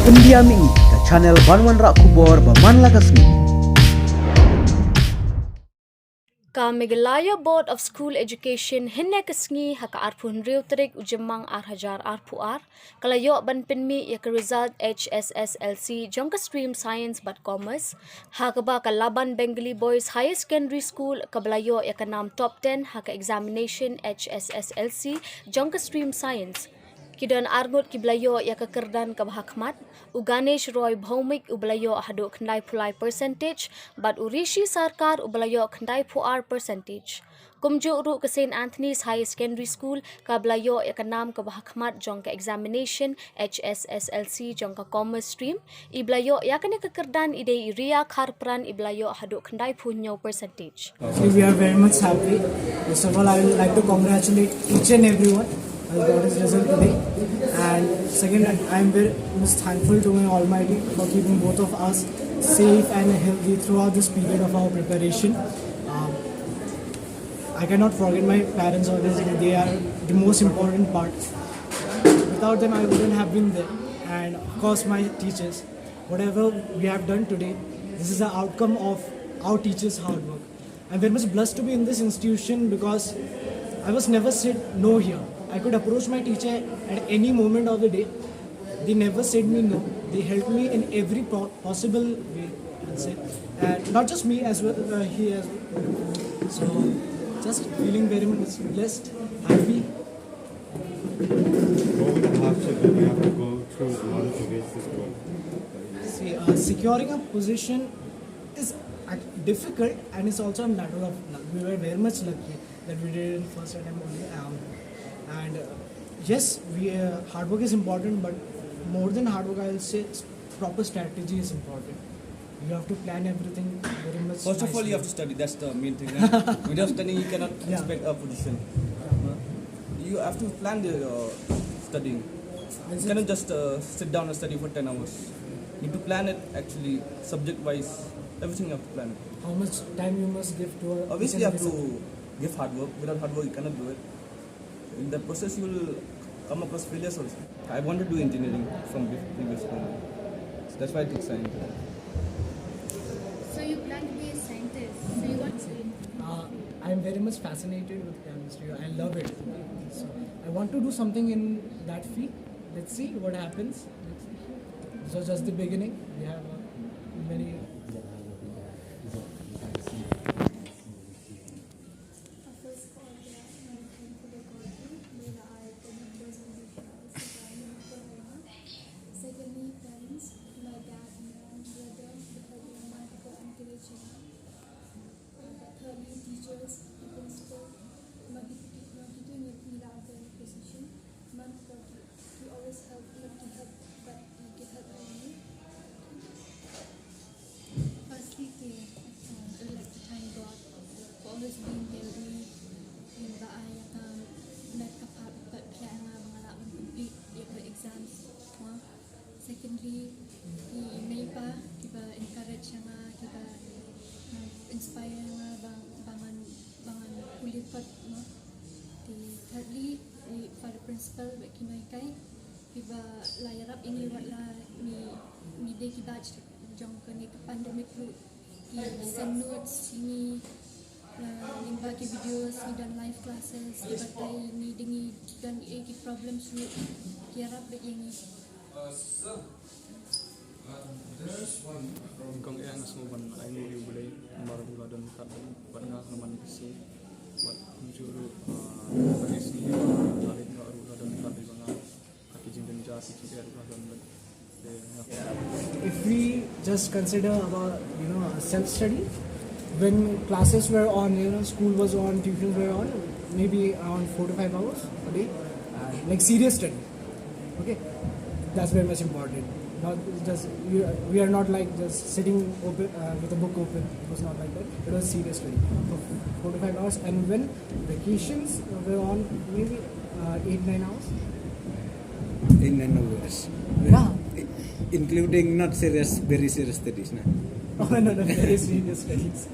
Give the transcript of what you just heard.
Pendiam ini ke channel Banwan Rak Kubor Baman Lakasni. Ka Meghalaya Board of School Education hinne kasngi haka arpun riu terik ujemang arhajar arpuar kalayo ban pinmi ya ka result Hsslc jongka stream science but commerce haka ba ka Laban Bengalee Boys Higher Secondary School kabalayo ya ka nam top 10 haka examination Hsslc jongka stream science Kidan argot kiblayo ya kekerdan kabahakmat, Uganesh Roy Bhaumik ublayo hado kendai pulai percentage, but Urishi Sarkar ublayo kendai puar percentage. Kumjo uru ke St. Anthony's High Secondary School kablayo ya kanam kabahakmat jong ka examination Hsslc jong ka commerce stream, iblayo ya kani kekerdan ide iria karpran iblayo hado kendai punyo percentage. We are very much happy. First of all, I would like to congratulate each and everyone who got his result today. And second, I am very much thankful to my Almighty for keeping both of us safe and healthy throughout this period of our preparation. I cannot forget my parents always. They are the most important part. Without them, I wouldn't have been there. And of course, my teachers. Whatever we have done today, this is the outcome of our teachers' hard work. I'm very much blessed to be in this institution because I was never said no here. I could approach my teacher at any moment of the day. They never said me no. They helped me in every possible way. And not just me as well, he as well. So just feeling very much blessed, happy. What were the hardships that you have to go through in order to reach this goal? See, securing a position is difficult and it's also a matter of luck. We were very much lucky that we did it in first attempt only. And yes, hard work is important, but more than hard work, I will say proper strategy is important. You have to plan everything very much. First of all, you have to study. That's the main thing. Without studying, you cannot expect a position. You have to plan the studying. You cannot just sit down and study for 10 hours. You need to plan it actually, subject-wise. Everything you have to plan it. How much time you must give to a Obviously, you have to give hard work. Without hard work, you cannot do it. In that process, you will come across failures also. I want to do engineering from previous school. So that's why I took science. So you plan to be a scientist. So you want to? I am very much fascinated with chemistry. I love it. So I want to do something in that field. Let's see what happens. So just the beginning. We have many. Secondly, parents, my dad and my brother, because they are multiple encouraging. Thirdly, teachers, the principal, magitu nila ada position. He always help me to help, but he get help me. Firstly, I would like to thank God for always being there with me. In the I net kapag plan mga complete the exams. Secondly, may pa kita encourage nga kita inspire nga bangan kulipat no. Thirdly, for the principal kinay kay kita layarap ini wala ni day ki batch jong kani pandemic lu send notes ini limba ki videos ni dan live classes batay ni dingi dan ki problems lu kiarap ini. Kung iyan as mo ban ay mo bulay marula dan kadang pernah naman kasi buat menjuru bagi tarik nga arula dan kadang mga kakijing dan jasi kaya arula dan If we just consider about self-study, when classes were on, school was on, tuitions were on, maybe around 4 to 5 hours a day, like serious study. Okay. That's very much important. Not just we are not like just sitting open with a book open. It was not like that. It was serious study for 4 to 5 hours. And when vacations were on, maybe 8-9 hours. 8-9 hours. Yeah. Including not serious, very serious studies, na? Oh no, very serious studies.